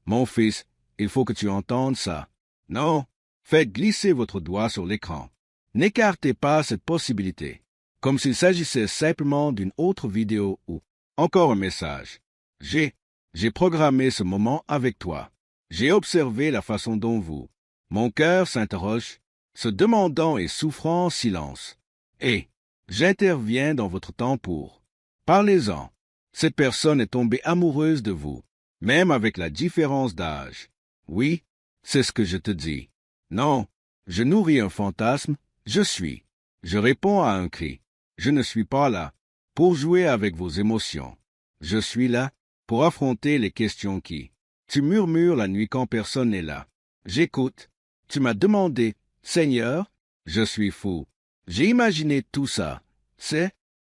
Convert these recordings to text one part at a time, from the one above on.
Mon fils, il faut que tu entendes ça. Non, faites glisser votre doigt sur l'écran. N'écartez pas cette possibilité, comme s'il s'agissait simplement d'une autre vidéo ou encore un message. J'ai programmé ce moment avec toi. J'ai observé la façon dont vous, mon cœur s'interroge, se demandant et souffrant en silence. Et j'interviens dans votre temps pour. Parlez-en. Cette personne est tombée amoureuse de vous, même avec la différence d'âge. Oui, c'est ce que je te dis. Non, je nourris un fantasme, je suis. Je réponds à un cri. Je ne suis pas là pour jouer avec vos émotions. Je suis là pour affronter les questions qui. Tu murmures la nuit quand personne n'est là. J'écoute. Tu m'as demandé, Seigneur, je suis fou. J'ai imaginé tout ça.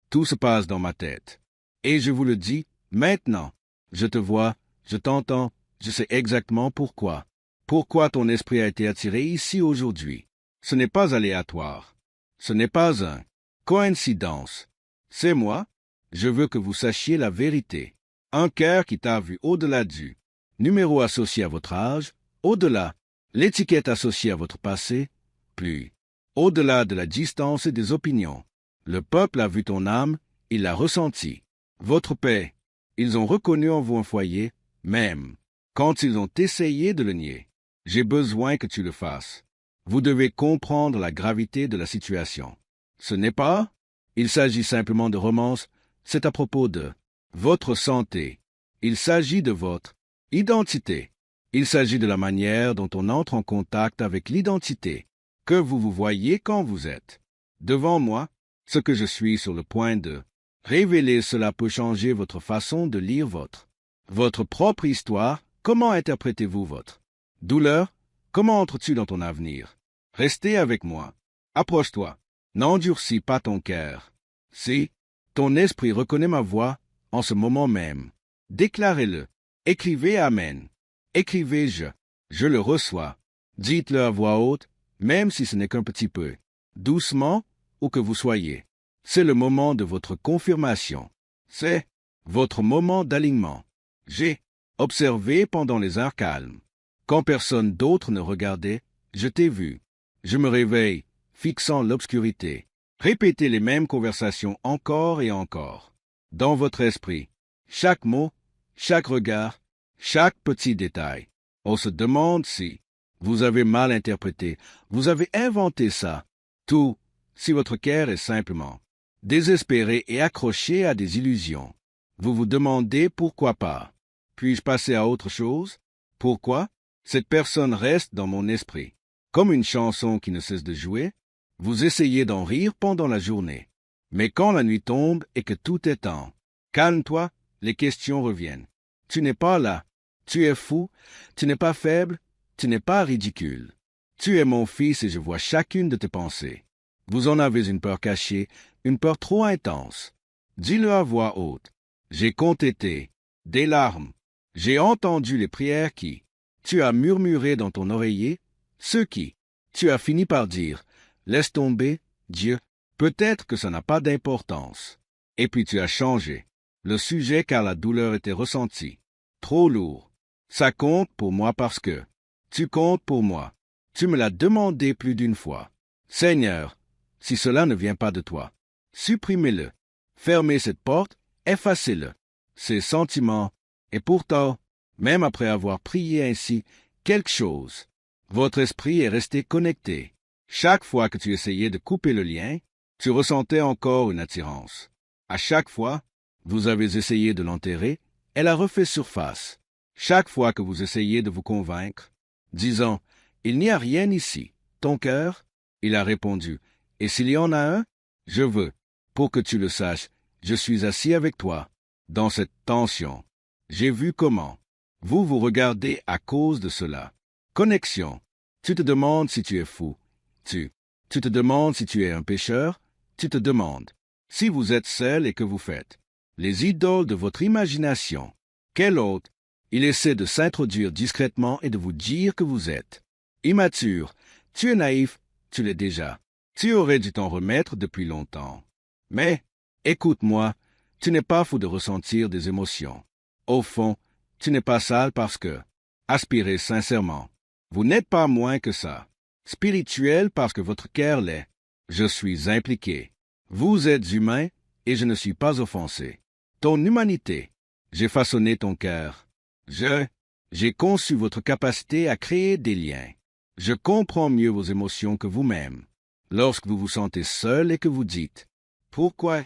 Tout se passe dans ma tête. Et je vous le dis, maintenant. Je te vois, je t'entends, je sais exactement pourquoi. Pourquoi ton esprit a été attiré ici aujourd'hui. Ce n'est pas aléatoire. Ce n'est pas un coïncidence. C'est moi. Je veux que vous sachiez la vérité. Un cœur qui t'a vu au-delà du numéro associé à votre âge, au-delà, l'étiquette associée à votre passé, plus, au-delà de la distance et des opinions. Le peuple a vu ton âme, il l'a ressenti. Votre paix, ils ont reconnu en vous un foyer, même quand ils ont essayé de le nier. J'ai besoin que tu le fasses. Vous devez comprendre la gravité de la situation. Ce n'est pas, il s'agit simplement de romance, c'est à propos de votre santé. Il s'agit de votre identité. Il s'agit de la manière dont on entre en contact avec l'identité que vous vous voyez quand vous êtes. Devant moi, ce que je suis sur le point de révéler, cela peut changer votre façon de lire votre propre histoire. Comment interprétez-vous votre douleur? Comment entres-tu dans ton avenir? Restez avec moi. Approche-toi. N'endurcis pas ton cœur. Si ton esprit reconnaît ma voix en ce moment même, déclarez-le. Écrivez Amen. Écrivez je le reçois. Dites-le à voix haute, même si ce n'est qu'un petit peu. Doucement, où que vous soyez. C'est le moment de votre confirmation. C'est votre moment d'alignement. J'ai observé pendant les heures calmes. Quand personne d'autre ne regardait, je t'ai vu. Je me réveille, fixant l'obscurité. Répétez les mêmes conversations encore et encore. Dans votre esprit, chaque mot, chaque regard, chaque petit détail. On se demande si vous avez mal interprété, vous avez inventé ça. Tout, si votre cœur est simplement désespéré et accroché à des illusions. Vous vous demandez pourquoi pas. Puis-je passer à autre chose? Pourquoi? Cette personne reste dans mon esprit. Comme une chanson qui ne cesse de jouer, vous essayez d'en rire pendant la journée. Mais quand la nuit tombe et que tout est en calme-toi, les questions reviennent. Tu n'es pas là. Tu es fou. Tu n'es pas faible. Tu n'es pas ridicule. Tu es mon fils et je vois chacune de tes pensées. Vous en avez une peur cachée, une peur trop intense. Dis-le à voix haute. J'ai compté des larmes. J'ai entendu les prières qui, tu as murmuré dans ton oreiller, ceux qui, tu as fini par dire, laisse tomber, Dieu, peut-être que ça n'a pas d'importance. Et puis tu as changé le sujet car la douleur était ressentie. Trop lourd. Ça compte pour moi parce que tu comptes pour moi. Tu me l'as demandé plus d'une fois. Seigneur, si cela ne vient pas de toi, supprimez-le. Fermez cette porte, effacez-le. Ces sentiments, et pourtant, même après avoir prié ainsi, quelque chose. Votre esprit est resté connecté. Chaque fois que tu essayais de couper le lien, tu ressentais encore une attirance. À chaque fois, vous avez essayé de l'enterrer, elle a refait surface. Chaque fois que vous essayez de vous convaincre, disant « Il n'y a rien ici, ton cœur », il a répondu « Et s'il y en a un, je veux, pour que tu le saches, je suis assis avec toi, dans cette tension. J'ai vu comment. Vous vous regardez à cause de cela. Connexion. Tu te demandes si tu es fou. Tu te demandes si tu es un pécheur. Tu te demandes si vous êtes seul et que vous faites les idoles de votre imagination. Quel autre? Il essaie de s'introduire discrètement et de vous dire que vous êtes immature. Tu es naïf, tu l'es déjà. Tu aurais dû t'en remettre depuis longtemps. Mais, écoute-moi, tu n'es pas fou de ressentir des émotions. Au fond, tu n'es pas sale parce que Aspirez sincèrement. Vous n'êtes pas moins que ça. Spirituel parce que votre cœur l'est. Je suis impliqué. Vous êtes humain et je ne suis pas offensé. Ton humanité. J'ai façonné ton cœur. J'ai conçu votre capacité à créer des liens. Je comprends mieux vos émotions que vous-même. Lorsque vous vous sentez seul et que vous dites « Pourquoi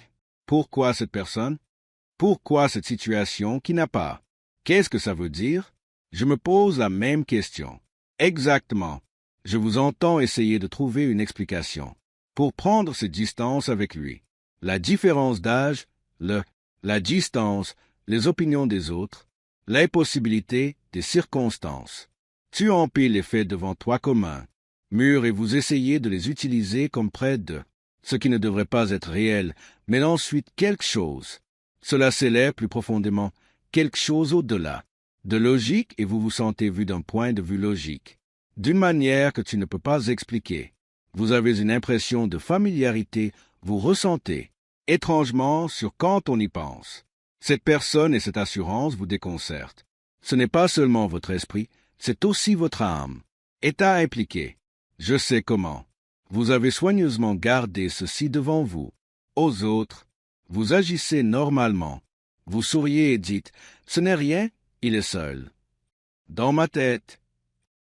cette personne? Pourquoi cette situation qui n'a pas? Qu'est-ce que ça veut dire ?» Je me pose la même question. Exactement. Je vous entends essayer de trouver une explication. Pour prendre cette distance avec lui. La différence d'âge, la distance, les opinions des autres, l'impossibilité des circonstances. Tu empiles les faits devant toi commun, mûrs et vous essayez de les utiliser comme près de ce qui ne devrait pas être réel, mais ensuite quelque chose. Cela s'élève plus profondément, quelque chose au-delà. De logique et vous vous sentez vu d'un point de vue logique, d'une manière que tu ne peux pas expliquer. Vous avez une impression de familiarité, vous ressentez, étrangement, sur quand on y pense. Cette personne et cette assurance vous déconcertent. Ce n'est pas seulement votre esprit, c'est aussi votre âme. État impliqué. Je sais comment. Vous avez soigneusement gardé ceci devant vous. Aux autres, vous agissez normalement. Vous souriez et dites, ce n'est rien, il est seul. Dans ma tête.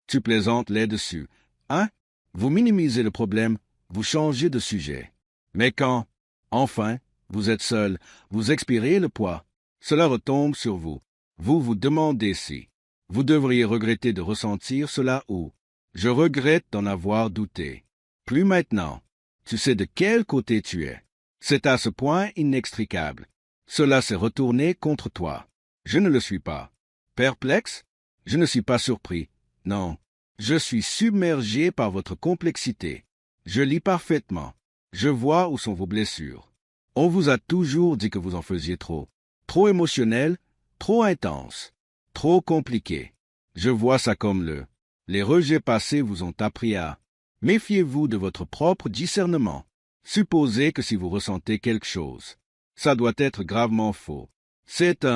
Tu plaisantes là-dessus. Hein? Vous minimisez le problème, vous changez de sujet. Mais quand, enfin, vous êtes seul, vous expirez le poids. Cela retombe sur vous. Vous vous demandez si vous devriez regretter de ressentir cela ou je regrette d'en avoir douté. Plus maintenant. Tu sais de quel côté tu es. C'est à ce point inextricable. Cela s'est retourné contre toi. Je ne le suis pas. Perplexe? Je ne suis pas surpris. Non. Je suis submergé par votre complexité. Je lis parfaitement. Je vois où sont vos blessures. On vous a toujours dit que vous en faisiez trop. Trop émotionnel, trop intense, trop compliqué. Je vois ça comme les rejets passés vous ont appris à. Méfiez-vous de votre propre discernement. Supposez que si vous ressentez quelque chose, ça doit être gravement faux. C'est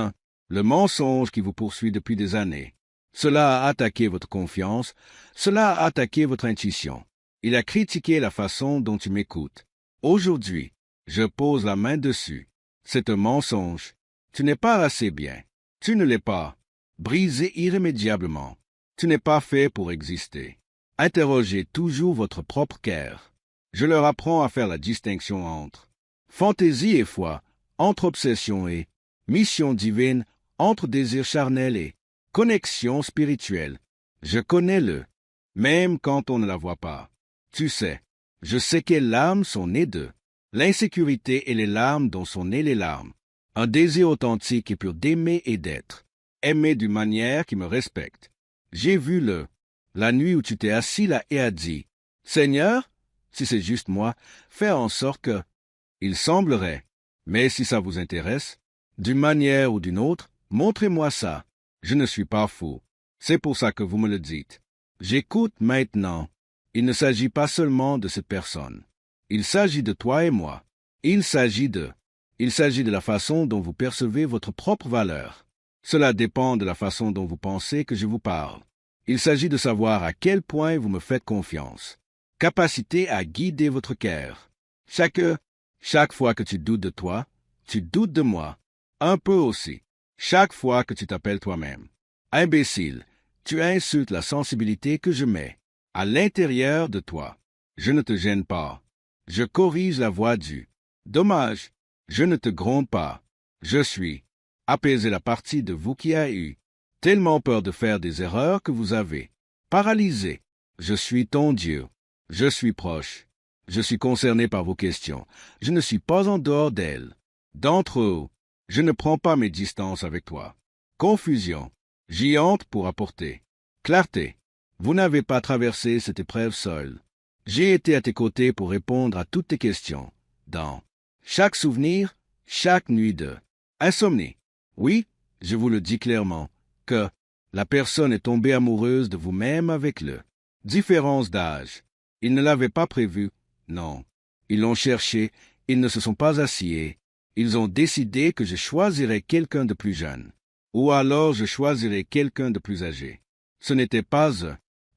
le mensonge qui vous poursuit depuis des années. Cela a attaqué votre confiance, cela a attaqué votre intuition. Il a critiqué la façon dont tu m'écoutes. Aujourd'hui, je pose la main dessus. C'est un mensonge. Tu n'es pas assez bien. Tu ne l'es pas. Brisé irrémédiablement. Tu n'es pas fait pour exister. Interrogez toujours votre propre cœur. Je leur apprends à faire la distinction entre fantaisie et foi, entre obsession et mission divine, entre désir charnel et connexion spirituelle. Je connais même quand on ne la voit pas. Tu sais, je sais quelles larmes sont nées d'eux. L'insécurité et les larmes dont sont nées les larmes. Un désir authentique et pur d'aimer et d'être. Aimer d'une manière qui me respecte. J'ai vu la nuit où tu t'es assis là et as dit, « Seigneur, si c'est juste moi, fais en sorte que... » Il semblerait, mais si ça vous intéresse, d'une manière ou d'une autre, montrez-moi ça. Je ne suis pas fou. C'est pour ça que vous me le dites. J'écoute maintenant. Il ne s'agit pas seulement de cette personne. Il s'agit de toi et moi. Il s'agit de la façon dont vous percevez votre propre valeur. Cela dépend de la façon dont vous pensez que je vous parle. Il s'agit de savoir à quel point vous me faites confiance. Capacité à guider votre cœur. Chaque fois que tu doutes de toi, tu doutes de moi. Un peu aussi. Chaque fois que tu t'appelles toi-même. Imbécile, tu insultes la sensibilité que je mets à l'intérieur de toi. Je ne te gêne pas. Je corrige la voix du. Dommage, je ne te gronde pas. Je suis. Apaiser la partie de vous qui a eu tellement peur de faire des erreurs que vous avez. Paralysé. Je suis ton Dieu. Je suis proche. Je suis concerné par vos questions. Je ne suis pas en dehors d'elles. D'entre eux, je ne prends pas mes distances avec toi. Confusion. J'y entre pour apporter clarté. Vous n'avez pas traversé cette épreuve seul. J'ai été à tes côtés pour répondre à toutes tes questions. Dans chaque souvenir, chaque nuit de insomnie. Oui, je vous le dis clairement, que la personne est tombée amoureuse de vous-même avec différence d'âge. Ils ne l'avaient pas prévu, non. Ils l'ont cherché, ils ne se sont pas assieds. Ils ont décidé que je choisirais quelqu'un de plus jeune. Ou alors je choisirais quelqu'un de plus âgé. Ce n'était pas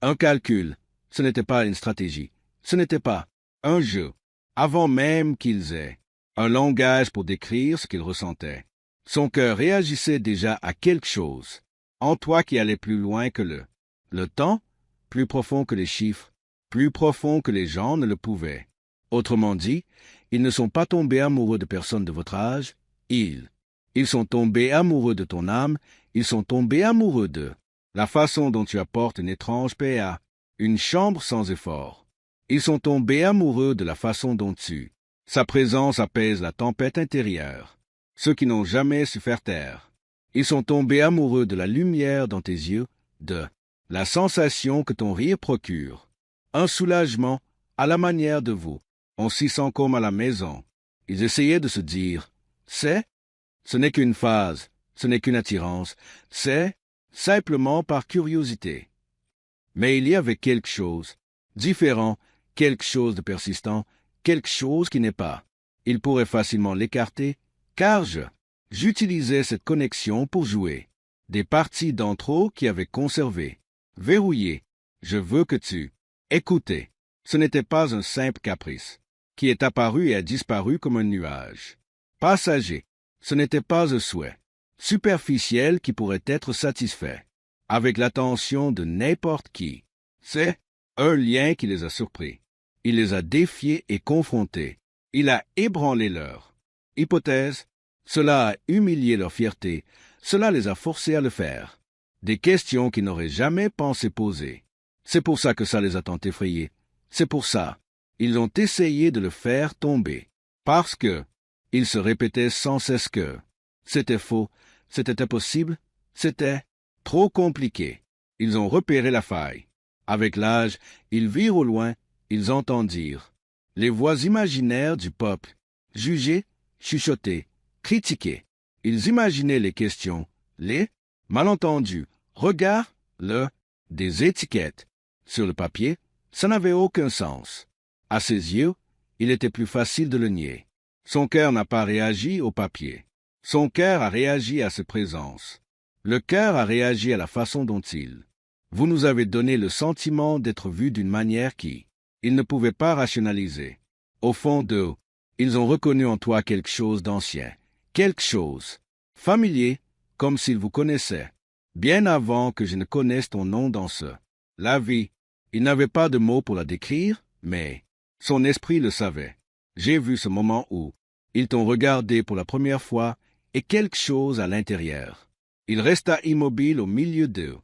un calcul, ce n'était pas une stratégie, ce n'était pas un jeu, avant même qu'ils aient un langage pour décrire ce qu'ils ressentaient. Son cœur réagissait déjà à quelque chose, en toi qui allait plus loin que le temps, plus profond que les chiffres, plus profond que les gens ne le pouvaient. Autrement dit, ils ne sont pas tombés amoureux de personnes de votre âge, ils sont tombés amoureux de ton âme, ils sont tombés amoureux de la façon dont tu apportes une étrange paix à une chambre sans effort. Ils sont tombés amoureux de la façon dont sa présence apaise la tempête intérieure. Ceux qui n'ont jamais su faire taire. Ils sont tombés amoureux de la lumière dans tes yeux, de la sensation que ton rire procure. Un soulagement à la manière de vous. On s'y sent comme à la maison. Ils essayaient de se dire, ce n'est qu'une phase, ce n'est qu'une attirance, c'est simplement par curiosité. Mais il y avait quelque chose, différent, quelque chose de persistant, quelque chose qui n'est pas. Il pourrait facilement l'écarter, car j'utilisais cette connexion pour jouer. Des parties d'entre eux qui avaient conservé, verrouillé. Je veux que tu écoutez. Ce n'était pas un simple caprice, qui est apparu et a disparu comme un nuage. Passager. Ce n'était pas un souhait superficiel qui pourrait être satisfait avec l'attention de n'importe qui. C'est un lien qui les a surpris. Il les a défiés et confrontés. Il a ébranlé leur hypothèse. Cela a humilié leur fierté. Cela les a forcés à le faire. Des questions qu'ils n'auraient jamais pensé poser. C'est pour ça que ça les a tant effrayés. C'est pour ça. Ils ont essayé de le faire tomber. Parce que ils se répétaient sans cesse que c'était faux, c'était impossible, c'était trop compliqué. Ils ont repéré la faille. Avec l'âge, ils virent au loin, ils entendirent les voix imaginaires du peuple, juger, chuchoter, critiquer. Ils imaginaient les questions, les malentendus, regards, des étiquettes. Sur le papier, ça n'avait aucun sens. À ses yeux, il était plus facile de le nier. Son cœur n'a pas réagi au papier. Son cœur a réagi à ses présences. Le cœur a réagi à la façon dont vous nous avez donné le sentiment d'être vus d'une manière qui, ils ne pouvaient pas rationaliser. Au fond d'eux, ils ont reconnu en toi quelque chose d'ancien, quelque chose familier, comme s'ils vous connaissaient, bien avant que je ne connaisse ton nom dans la vie. Ils n'avaient pas de mots pour la décrire, mais son esprit le savait. J'ai vu ce moment où ils t'ont regardé pour la première fois et quelque chose à l'intérieur. Il resta immobile au milieu d'eux.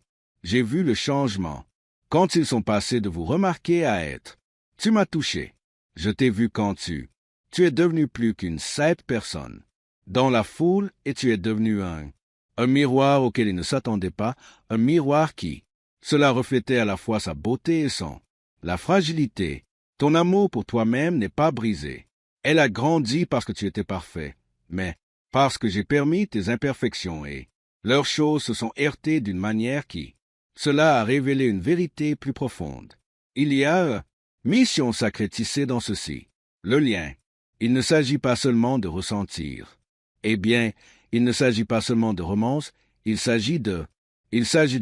J'ai vu le changement. Quand ils sont passés de vous remarquer à être. Tu m'as touché. Je t'ai vu quand tu es devenu plus qu'une simple personne. Dans la foule et tu es devenu un miroir auquel ils ne s'attendaient pas, un miroir qui, cela reflétait à la fois sa beauté et la fragilité. Ton amour pour toi-même n'est pas brisé. Elle a grandi parce que tu étais parfait, mais parce que j'ai permis tes imperfections et leurs choses se sont heurtées d'une manière qui, cela a révélé une vérité plus profonde. Il y a mission sacrée tissée dans ceci, le lien. Il ne s'agit pas seulement de ressentir. Eh bien, il ne s'agit pas seulement de romance, il s'agit de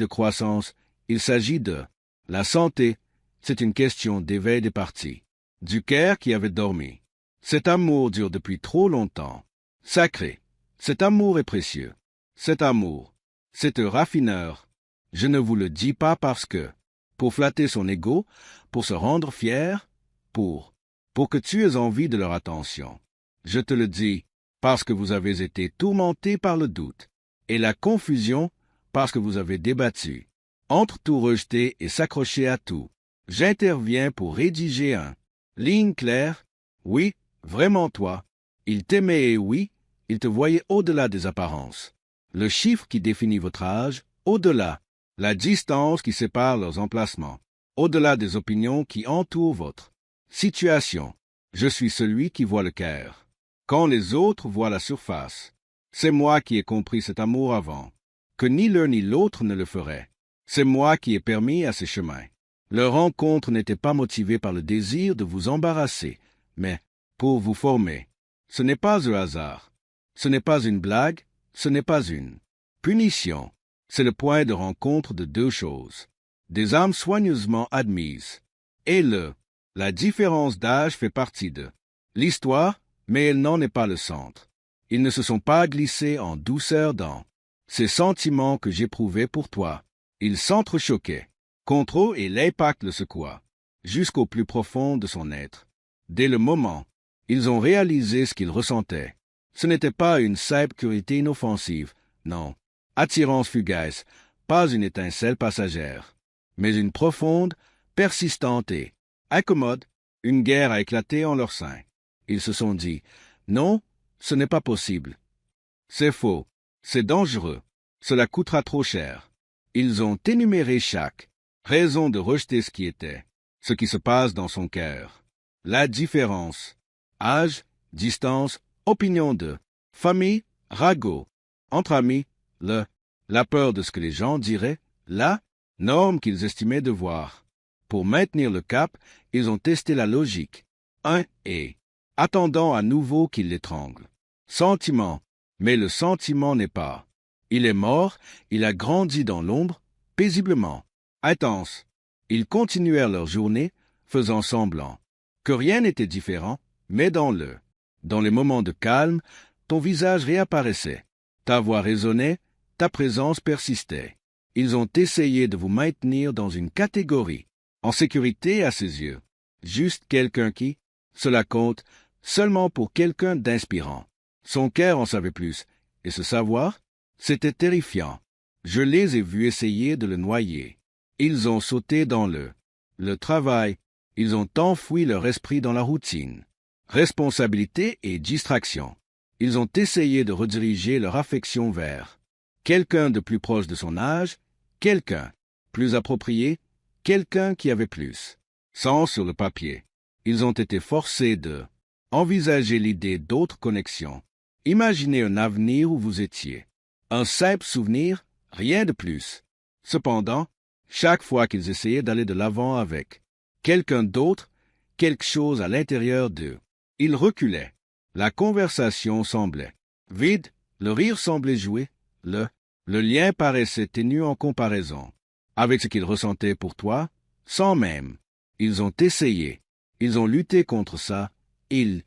croissance, il s'agit de la santé. C'est une question d'éveil des parties, du cœur qui avait dormi. Cet amour dure depuis trop longtemps. Sacré. Cet amour est précieux. Cet amour, c'est un raffineur. Je ne vous le dis pas parce que, pour flatter son ego, pour se rendre fier, pour que tu aies envie de leur attention. Je te le dis, parce que vous avez été tourmentés par le doute, et la confusion, parce que vous avez débattu, entre tout rejeter et s'accrocher à tout. J'interviens pour rédiger ligne claire. Oui, vraiment toi. Il t'aimait et oui, il te voyait au-delà des apparences. Le chiffre qui définit votre âge, au-delà. La distance qui sépare leurs emplacements, au-delà des opinions qui entourent votre situation. Je suis celui qui voit le cœur. Quand les autres voient la surface, c'est moi qui ai compris cet amour avant, que ni l'un ni l'autre ne le ferait. C'est moi qui ai permis à ces chemins. Leur rencontre n'était pas motivée par le désir de vous embarrasser, mais pour vous former. Ce n'est pas un hasard. Ce n'est pas une blague, ce n'est pas une punition. C'est le point de rencontre de deux choses. Des âmes soigneusement admises. Et la différence d'âge fait partie de l'histoire, mais elle n'en est pas le centre. Ils ne se sont pas glissés en douceur dans ces sentiments que j'éprouvais pour toi. Ils s'entrechoquaient. Contre eux et l'impact le secoua, jusqu'au plus profond de son être. Dès le moment, ils ont réalisé ce qu'ils ressentaient. Ce n'était pas une simple curiosité inoffensive, non, attirance fugace, pas une étincelle passagère, mais une profonde, persistante et incommode. Une guerre a éclaté en leur sein. Ils se sont dit, non, ce n'est pas possible. C'est faux, c'est dangereux, cela coûtera trop cher. Ils ont énuméré chaque raison de rejeter ce qui était, ce qui se passe dans son cœur. La différence, âge, distance, opinion de, famille, ragot, entre amis, la peur de ce que les gens diraient, la norme qu'ils estimaient devoir. Pour maintenir le cap, ils ont testé la logique. Et, attendant à nouveau qu'il l'étrangle. Sentiment, mais le sentiment n'est pas. Il est mort, il a grandi dans l'ombre, paisiblement, intense. Ils continuèrent leur journée, faisant semblant que rien n'était différent, mais dans les moments de calme, ton visage réapparaissait, ta voix résonnait, ta présence persistait. Ils ont essayé de vous maintenir dans une catégorie, en sécurité à ses yeux. Juste quelqu'un qui, cela compte, seulement pour quelqu'un d'inspirant. Son cœur en savait plus, et ce savoir, c'était terrifiant. Je les ai vus essayer de le noyer. Ils ont sauté dans le travail, ils ont enfoui leur esprit dans la routine. Responsabilité et distraction. Ils ont essayé de rediriger leur affection vers quelqu'un de plus proche de son âge, quelqu'un plus approprié, quelqu'un qui avait plus. Sans sur le papier. Ils ont été forcés de envisager l'idée d'autres connexions. Imaginez un avenir où vous étiez. Un simple souvenir, rien de plus. Cependant, chaque fois qu'ils essayaient d'aller de l'avant avec quelqu'un d'autre, quelque chose à l'intérieur d'eux, ils reculaient. La conversation semblait vide, le rire semblait jouer, le lien paraissait ténu en comparaison avec ce qu'ils ressentaient pour toi, sans même. Ils ont essayé, ils ont lutté contre ça, ils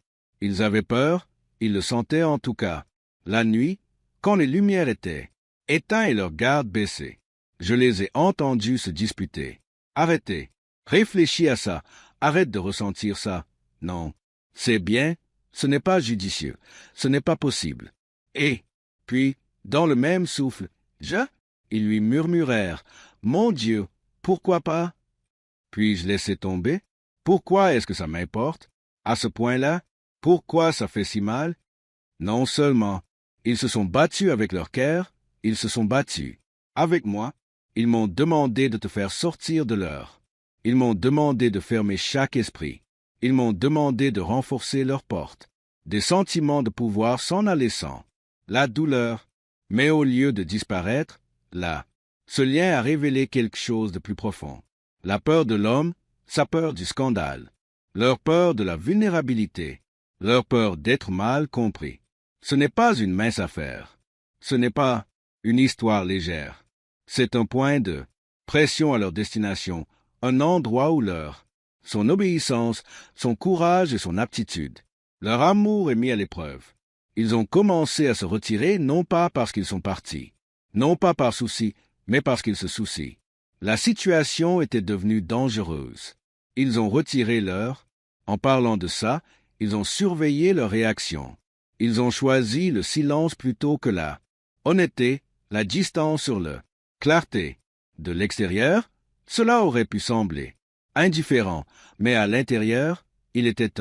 avaient peur, ils le sentaient en tout cas. La nuit, quand les lumières étaient éteintes et leurs gardes baissés, je les ai entendus se disputer. Arrêtez, réfléchis à ça, arrête de ressentir ça. Non, c'est bien, ce n'est pas judicieux, ce n'est pas possible. Et, puis, dans le même souffle, ils lui murmurèrent, mon Dieu, pourquoi pas? Puis-je laisser tomber? Pourquoi est-ce que ça m'importe? À ce point-là, pourquoi ça fait si mal? Non seulement, ils se sont battus avec leur cœur, ils se sont battus. Avec moi, ils m'ont demandé de te faire sortir de leur. Ils m'ont demandé de fermer chaque esprit. Ils m'ont demandé de renforcer leurs portes. Des sentiments de pouvoir s'en aller sans. La douleur. Mais au lieu de disparaître, ce lien a révélé quelque chose de plus profond. La peur de l'homme, sa peur du scandale. Leur peur de la vulnérabilité. Leur peur d'être mal compris. Ce n'est pas une mince affaire. Ce n'est pas une histoire légère. C'est un point de pression à leur destination, un endroit où son obéissance, son courage et son aptitude, leur amour est mis à l'épreuve. Ils ont commencé à se retirer non pas parce qu'ils sont partis, non pas par souci, mais parce qu'ils se soucient. La situation était devenue dangereuse. Ils ont retiré en parlant de ça, ils ont surveillé leur réaction. Ils ont choisi le silence plutôt que la honnêteté, la distance sur clarté. De l'extérieur, cela aurait pu sembler indifférent, mais à l'intérieur, il était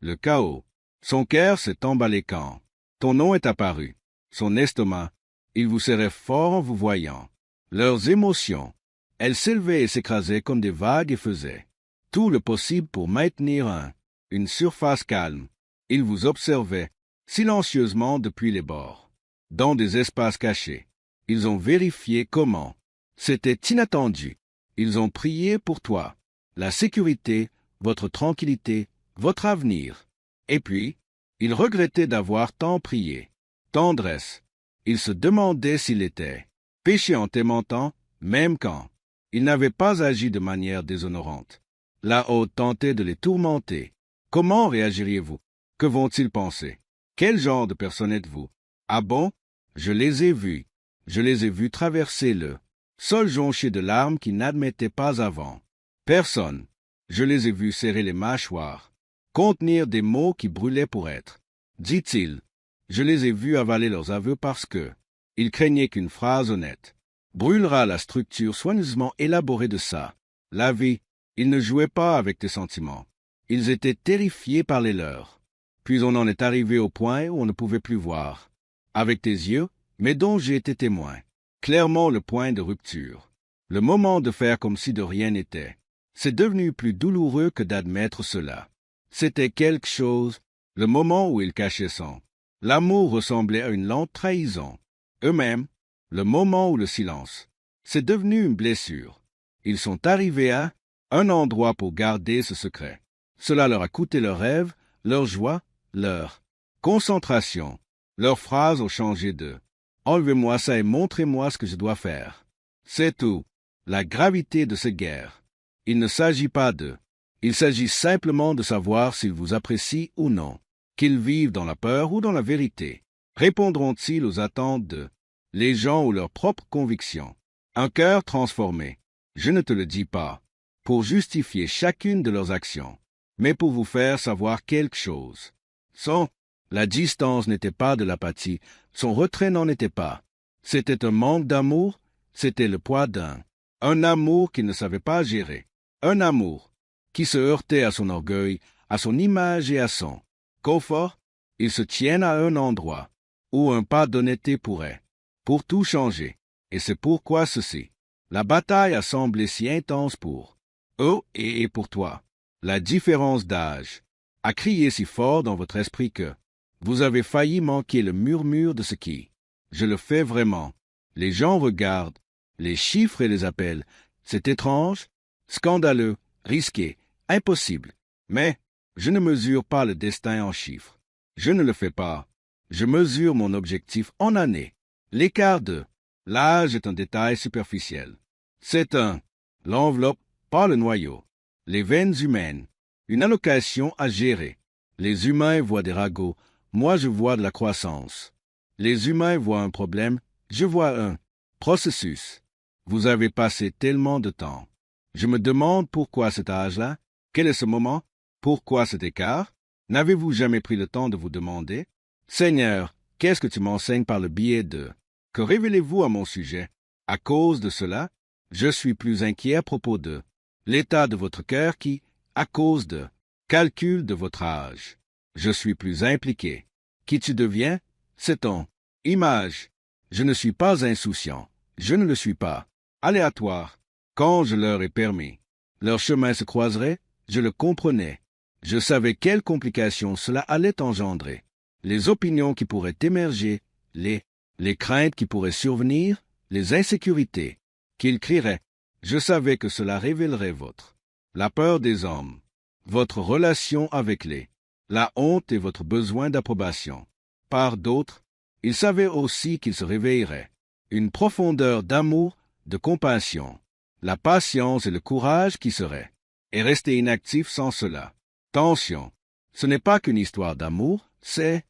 le chaos. Son cœur s'est emballé quand ton nom est apparu. Son estomac, il vous serrait fort en vous voyant. Leurs émotions, elles s'élevaient et s'écrasaient comme des vagues et faisaient tout le possible pour maintenir une surface calme. Ils vous observaient silencieusement depuis les bords, dans des espaces cachés. Ils ont vérifié comment. C'était inattendu. Ils ont prié pour toi, la sécurité, votre tranquillité, votre avenir. Et puis, ils regrettaient d'avoir tant prié. Tendresse. Ils se demandaient s'il était péché en t'aimantant, même quand ils n'avaient pas agi de manière déshonorante. La haute tentait de les tourmenter. Comment réagiriez-vous? Que vont-ils penser? Quel genre de personne êtes-vous? Ah bon? Je les ai vus. Je les ai vus traverser le sol jonché de larmes qu'ils n'admettaient pas avant. Personne. Je les ai vus serrer les mâchoires, contenir des mots qui brûlaient pour être, dit-il. Je les ai vus avaler leurs aveux parce que ils craignaient qu'une phrase honnête brûlera la structure soigneusement élaborée de ça. La vie, ils ne jouaient pas avec tes sentiments. Ils étaient terrifiés par les leurs. Puis on en est arrivé au point où on ne pouvait plus voir, avec tes yeux, mais dont j'ai été témoin. Clairement le point de rupture. Le moment de faire comme si de rien n'était. C'est devenu plus douloureux que d'admettre cela. C'était quelque chose, le moment où ils cachaient son. L'amour ressemblait à une lente trahison. Eux-mêmes, le moment où le silence. C'est devenu une blessure. Ils sont arrivés à un endroit pour garder ce secret. Cela leur a coûté leurs rêves, leur joie, leur concentration. Leurs phrases ont changé de « Enlevez-moi ça et montrez-moi ce que je dois faire ». C'est tout. La gravité de ces guerres. Il ne s'agit pas d'eux. Il s'agit simplement de savoir s'ils vous apprécient ou non. Qu'ils vivent dans la peur ou dans la vérité. Répondront-ils aux attentes de les gens ou leurs propres convictions? Un cœur transformé. Je ne te le dis pas pour justifier chacune de leurs actions, mais pour vous faire savoir quelque chose. La distance n'était pas de l'apathie, son retrait n'en était pas. C'était un manque d'amour, c'était le poids un amour qu'il ne savait pas gérer, un amour qui se heurtait à son orgueil, à son image et à son confort. Ils se tiennent à un endroit où un pas d'honnêteté pourrait, pour tout changer, et c'est pourquoi ceci. La bataille a semblé si intense pour eux et pour toi. La différence d'âge a crié si fort dans votre esprit que vous avez failli manquer le murmure de ce qui. Je le fais vraiment. Les gens regardent, les chiffres et les appels. C'est étrange, scandaleux, risqué, impossible. Mais je ne mesure pas le destin en chiffres. Je ne le fais pas. Je mesure mon objectif en années. L'écart de l'âge est un détail superficiel. C'est l'enveloppe, pas le noyau. Les veines humaines, une allocation à gérer. Les humains voient des ragots, moi je vois de la croissance. Les humains voient un problème, je vois un processus. Vous avez passé tellement de temps. Je me demande pourquoi cet âge-là, quel est ce moment, pourquoi cet écart? N'avez-vous jamais pris le temps de vous demander, Seigneur, qu'est-ce que tu m'enseignes par le biais de... Que révélez-vous à mon sujet? À cause de cela, je suis plus inquiet à propos de l'état de votre cœur qui, à cause de calcul de votre âge, je suis plus impliqué. Qui tu deviens? C'est ton image. Je ne suis pas insouciant. Je ne le suis pas. Aléatoire. Quand je leur ai permis, leur chemin se croiserait, je le comprenais. Je savais quelles complications cela allait engendrer. Les opinions qui pourraient émerger, les craintes qui pourraient survenir, les insécurités qu'ils crieraient. Je savais que cela révélerait la peur des hommes, votre relation avec la honte et votre besoin d'approbation. Par d'autres, ils savaient aussi qu'ils se réveilleraient. Une profondeur d'amour, de compassion, la patience et le courage qui seraient, et rester inactifs sans cela. Tension, ce n'est pas qu'une histoire d'amour, c'est